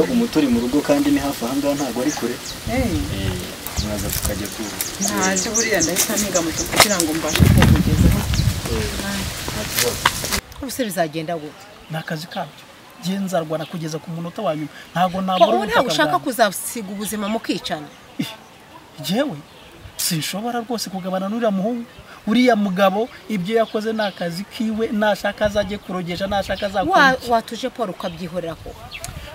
Umuturi mu rugo kandi ni hafi aha ngaha ntabwo ari kure. Mwaza tukajya ku ntaje buriya ndahita niga muto kugira ngo mbashe kukugezaho. Ubuse bizagenda gute? Nakazi kabyo. Genzarwana kugeza ku munota wanyu. Ntago nabura ntabwo ushaka kuzasiga ubuzima mukicana. Jewe sinshobora rwose kugabana n'uriya muhungu. Uriya mugabo ibyo yakoze nakazi kiwe nashaka azaje kurogesha nashaka azakora. Watuje Paul ukabyihorera ko.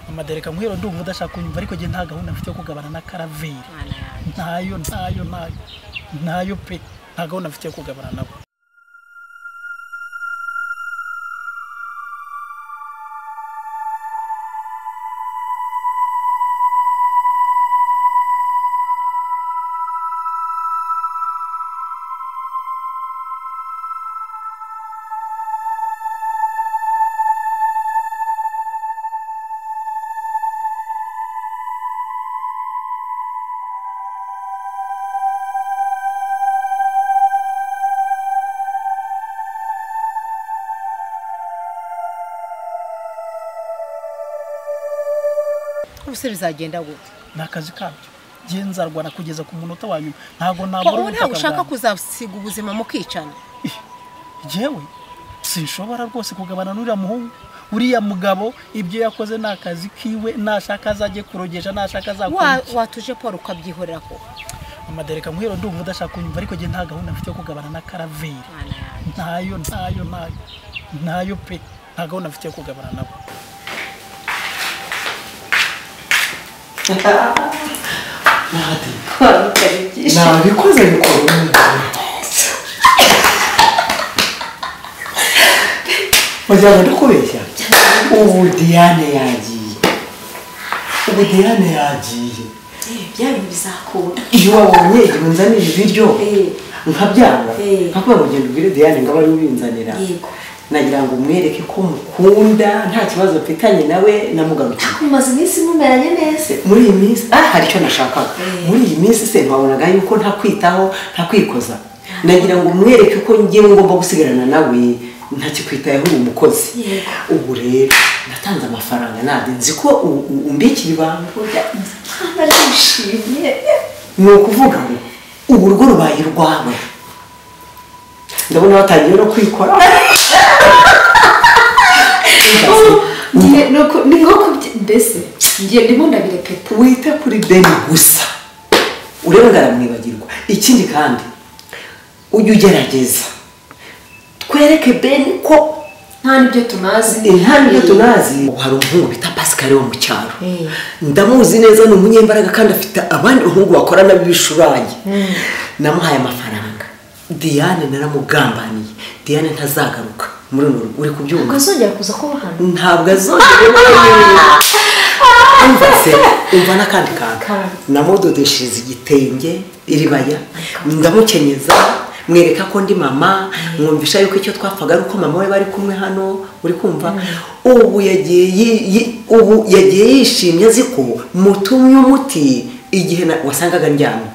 Amadereka nkwiro ndumva udashaka kunyumva ariko je nta gahunda mfite yo kugabana na Karaveri. Ntayo pe. Nta gahunda mfite yo kugabana nabo. Ubuse bizagenda gute? Nakazi kabyo. Genzarwana kugeza ku munota wanyu. Ntago nabura ntabwo ushaka kuzasiga ubuzima mukicana. Jewe sinshobora rwose kugabana n'uriya muhungu. Uriya mugabo ibyo yakoze nakazi kiwe nashaka azaje kurogesha nashaka azakora. Watuje Paul ukabyihorera ko. Amadereka nkwiro ndumva udashaka kunyumva ariko je nta gahunda mfite yo kugabana na Karaveri. Ntayo pe. Nta gahunda mfite yo kugabana nabo. Nabikoze bikora Wajya ndakubeshya ubu Diane yagiye byari bizakunda iyo wabonye ibinzanira ibiryo nkabyanga nkakuba mugendo ubwire Diane ngo bari ubinzanira nagira ngo umwereke ko mukunda nta kibazo mfitanye nawe namugarukiye kumaze iminsi mumeranye neza muri iyi minsi hari icyo nashakaga muri iyi minsi se ntabonaga yuko nta kwitaho nta kwikoza nagira ngo umwereke ko ngiye ngomba gusigarana nawe nta kikwitayeho umukozi ubu rero natanze amafaranga nade nzi ko umbikira ibanga barishimye ni ukuvuga ngo ubu rugo rubaye rwawe ndabona batangiye no kwikora ni nko mbese ngiye ndimo ndabirepeta wita kuri Beni gusa urebe ngaramwibagirwa ikindi kandi ujye ugerageza twereke Beni ko nta nibyo tunazi hari umuhungu bita Pascal wo mu cyaro ndamuzi neza ni umunyembaraga kandi afite abandi bahungu bakorana b'ibishuranye namuhaye amafaranga Diane naramugambaniye Diane ntazagaruka muri runo uri kubyumva azongera kuza ko bahana ntabwo azongera umva n'akandi kantu namudodeshereza igitenge iribaya ndamukenyeza mwereka ko ndi mama mwumvisha yuko icyo twapfaga ari uko mama we bari kumwe hano uri kumva ubu yagiye yishimye azi ko mutumye umuti igihe wasangaga ndyamye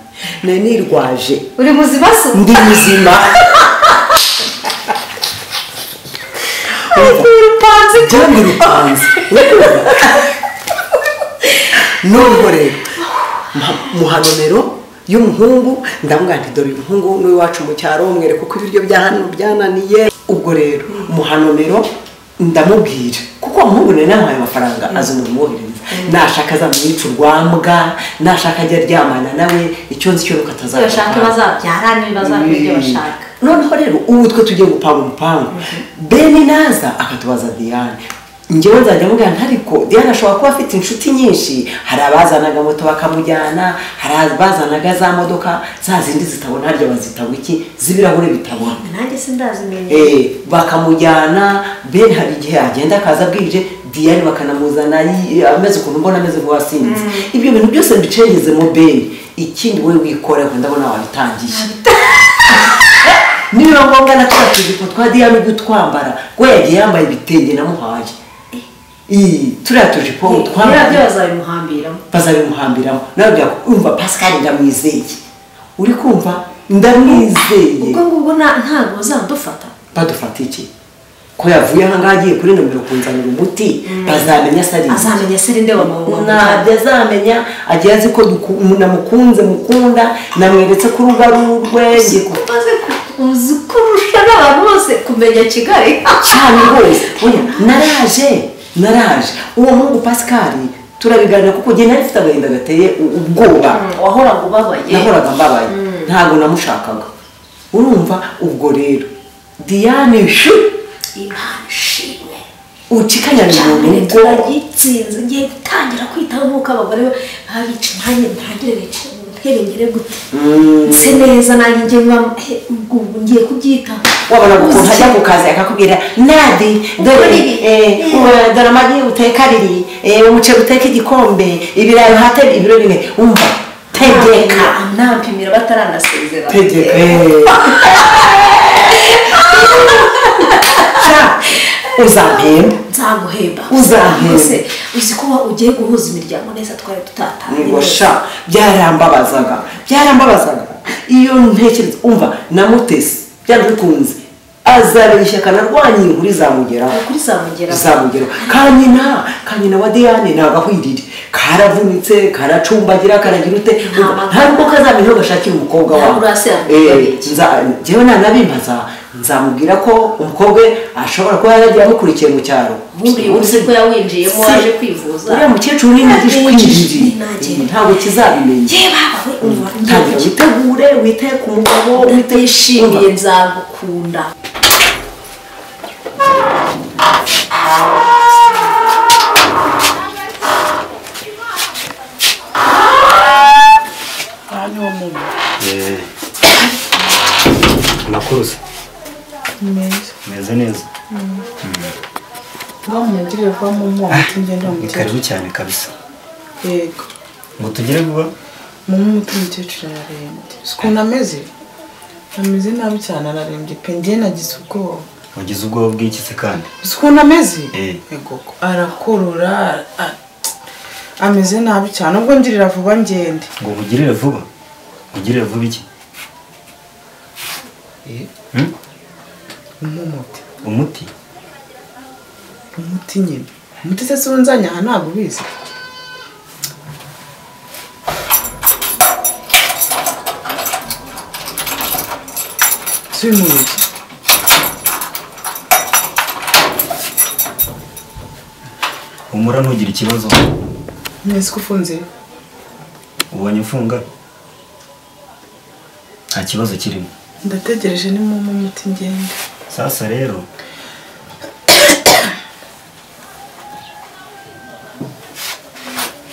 nirwaje uri muzima se ndi muzima rupanze nubwo rero muhanomero y'umuhungu ndamubwira nti dore umuhungu n'uyu wacu mu cyaro mwereka uko ibiryo bya hano byananiye ubwo rero muhanomero ndamubwira kuko umuhungu nari namuhaye amafaranga aza umwohereza nashaka azamwica urwambwa nashaka ajya aryamana nawe icyo nzi cyo nuko atazashaka bashaka bazabyara n'ibazakora ibyo bashaka noneho rero ubu twe tugiye gupanga umupangu Beni naza akatubaza Diane njyewe nzajya mubwira ntariko Diane ashobora kuba afite inshuti nyinshi hari abazanaga moto bakamujyana hari abazanaga za modoka za zindi zitabona harya bazitabo iki zibirahure bitabona nanjye sindazimenye bakamujyana Beni hari igihe agenda akaza bwije Diane bakanamuzana ameze ukuntu mbona ameze nk'uwasinze ibyo bintu byose mbicengezemo Beni ikindi we wikora ndabona wabitangiye niba ngombwa na tuzipo twa Diane ugutwambara gwe yagiye yambaye ibitenge namuhaye turiya tujipo twambara bazabimuhambiramo nawe byakumva Pascal ndamwizeye uri kumva ndamwizeye ubwo ngubwo ntabwo bazadufata badufata iki ko yavuye aha ngaha agiye kuri nomero kunzanira umuti bazamenya se ari azamenya se rinde wa mama ntabyo azamenya agiye azi ko namukunze mukunda namweretse ko urugo ari urwenge uzi kurusha n'abantu bose kumenya Kigali cyane rwose naraje uwo mungu Pascal turabiganira kuko njye nari mfite agahinda gateye ubwoba wahoraga ubabaye nahoraga mbabaye ntabwo namushakaga urumva ubwo rero Diane Imana ishimwe ukikanya mu rugo turagitsinze ngiye gutangira kwitaho nk'uko abagore babica nanjye ntagire bicaye mu ntebe ngere gute nse neza nanjye ngiye kubyitaho wabona ukuntu ajya ku kazi akakubwira Nadi dore amagi uteka abiri umuceri uteka igikombe ibirayi hate ibiro bine umva tegeka nampimira bataranasezera tegeka uzampemba nzaguhemba uzampemba uzi ko ugiye guhuza imiryango neza twari tutatanye ngosha byarambabazaga iyo ntekereza umva namutese byari bikunze azara ishyaka narwanye inkuru izamugeraho kanyina wa Diane nagahwirire karavunitse karacumbagira karagira ute ntabwo kazamenya aho gashakira umukobwa wawe njyewe nanabimbaza nzamubwira ko umukobwa ashobora kuba yaragiye amukurikiye mu cyaro uzi ko yawinjiyemo waje kwivuza uriya mukecuru ni nagije kwinjira ntabwo kizabimenya tangira witegure wite ku mugabo utishimiye nzagukunda nakuruze meze neza mwamugire va mu mwantu ngenda mu karibu cyane kabisa yego ngo tugire vuba mu mutu mukecuru yarembye sikuna ameze nabi cyane ararembye pe njye nagize ubwoba wagize ubwoba bw'iki se kandi sikuna ameze yego arakorora ameze nabi cyane ubwo ngirira vuba ngende ngo mugirire vuba iki umuti nyine umuti se sunzanya aha ntabwo ubizi si umuti umura ntugire ikibazo neza ko ufunze ubonye ufunga nta kibazo kirimo ndategereje ni mu muti ngende sasa rero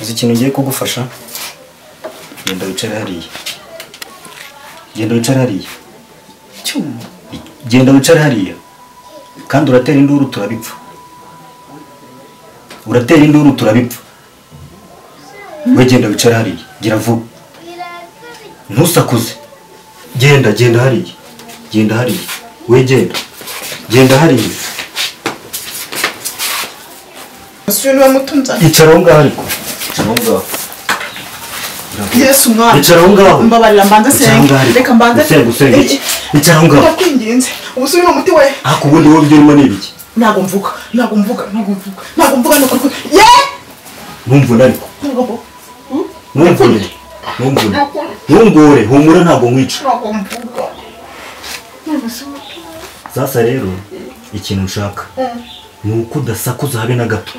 uzi ikintu ngiye kugufasha genda wicare hariya cyuma genda wicare hariya kandi uratera induru turabipfa we genda wicare hariya gira vuba ntusakuze genda hariya we genda hariya asubira mutunza icara aho ngaho ariko Yesu mwana icara aho ngaho mbabarira mbanza senge reka mbanza senge icara aho ngaho ndakwinginze ubusubira umuti we ako ubundi wowe byurimo n'ibiki ntabwo mvuga nuko ye ntumvune ariko ntumbure humura ntabwo nkwica sasa rero ikintu nshaka ni uko udasakuza habe na gato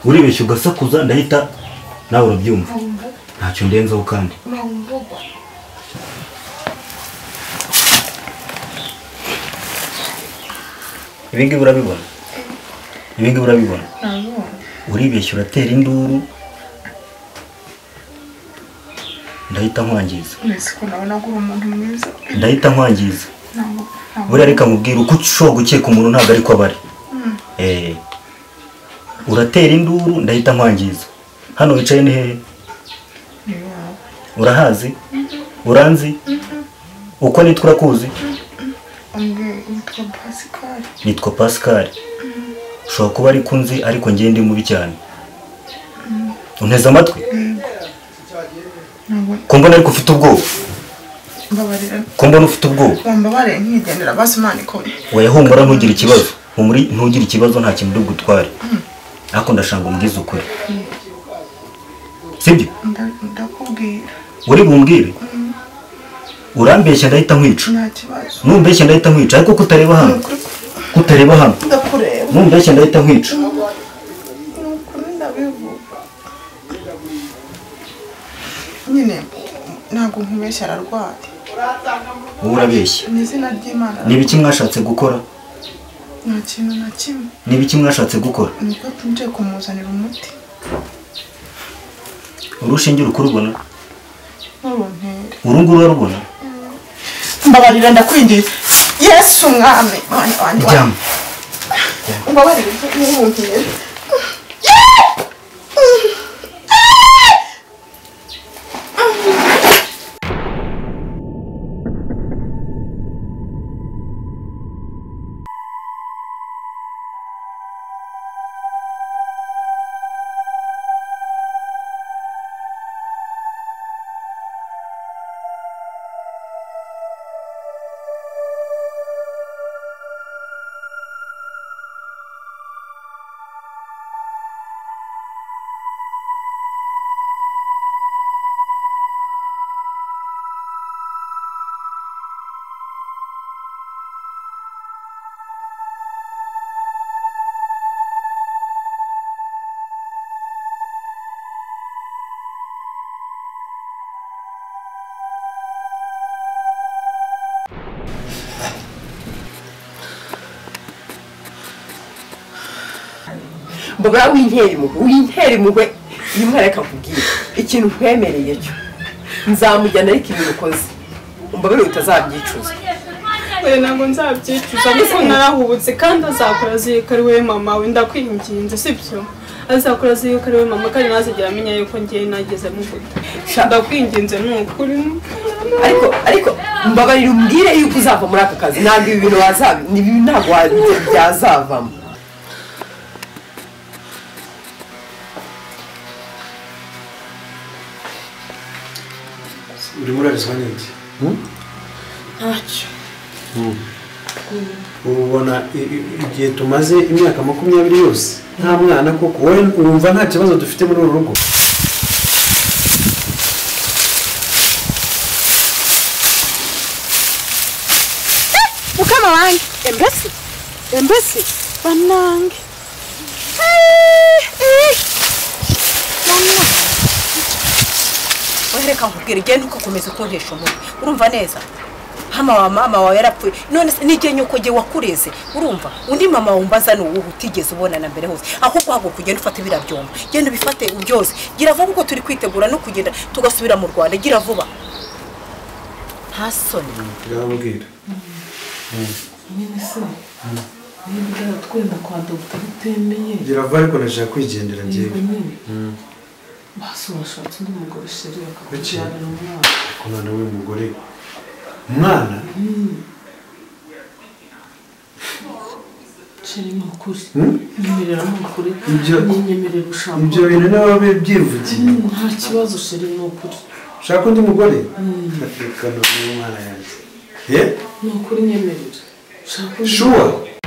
uribeshya ugasakuza ndahita nawe urabyumva ntacyo ndenzaho kandi ibingibi urabibona uribeshya uratera induru ndahita nkwangiza buriya reka mubwira uko ushobora gukeka umuntu ntabwo ariko aba ari uratera induru ndahita nkwangiza hano wicaye ni hehe urahazi uranzi uko nitwa urakuzi nitwa Pascal ushobora kuba ariko unzi ariko ngiye ndi mubi cyane unteze amatwi ko mbona ariko ufite ubwoba mbabarira ko mbona ufite ubwoba mbabarira nkigendera basi Imana ikore wayahumura ntugire ikibazo humuri ntugire ikibazo nta kintu gutware ariko ndashanga umbwiza ukuri sibyo ndakubwira uri bumbwire urambeshya ndahita nkwica nta kibazo numbeshya ndahita nkwica ariko kutareba hano ndakureba numbeshya ndahita nkwica nukuri ndabivuga nyine ntabwo nkubeshya ararwaye wowe urabeshya ni izina ry'Imana ni ibiki mwashatse gukora nta kintu na kimwe ni ibiki mwashatse gukora niko tuje kumuzanira umuti urushinge ukurubona n'uruntere urunguru urarubona mbabarira ndakwinjiza Yesu umwami wanjye jyama mbabarira n'uruntere mbabura w'intera impuhwe iyo umwana akakubwira ikintu nkwemereye cyo nzamujyana ariko ibintu ukoze mbabura utazabyicuza ntabwo nzabyicuza ariko narahubutse kandi azakora azi ko ari we mama we ndakwinginze sibyo azakora azi ko ari we mama kandi ntazigera amenya yuko ngiye nageze muguta ndakwinginze ni ukuri ariko mbabarira umbwire yuko uzava muri aka kazi ntabwo ibi bintu ntabwo byazavamo urimo urarizwa n'iki ntacyo ubona igihe tumaze imyaka 20 yose nta mwana koko wowe wumva nta kibazo dufite muri uru rugo mukama wanjye embesi banange reka nkubwire igenda ugakomeza ukuntesha umutwe urumva neza mama wawe yarapfuye none n'igihe nyuko gihe wakureze urumva undi mama wumbaza ni uwo utigeze ubona na mbere hose ahubwo hago kugenda ufata birabyomba genda ubifate byose gira vuba uko turi kwitegura no kugenda tugasubira mu Rwanda gira vuba ntasoni ndababwira nyine se niba twenda kwa dogiteri utemeye gira vuba ariko nashaka kwigendera ngiye basi washatse undi mugore sheri akakubyarira umwana ko none we mugore umwana sheri ni ukuri nyemerera ni ukuri nyemerera ushaka ibyo bintu nawe byivugiye nta kibazo sheri ni ukuri ushaka undi mugore reka none umwana yanjye ni ukuri nyemerera sure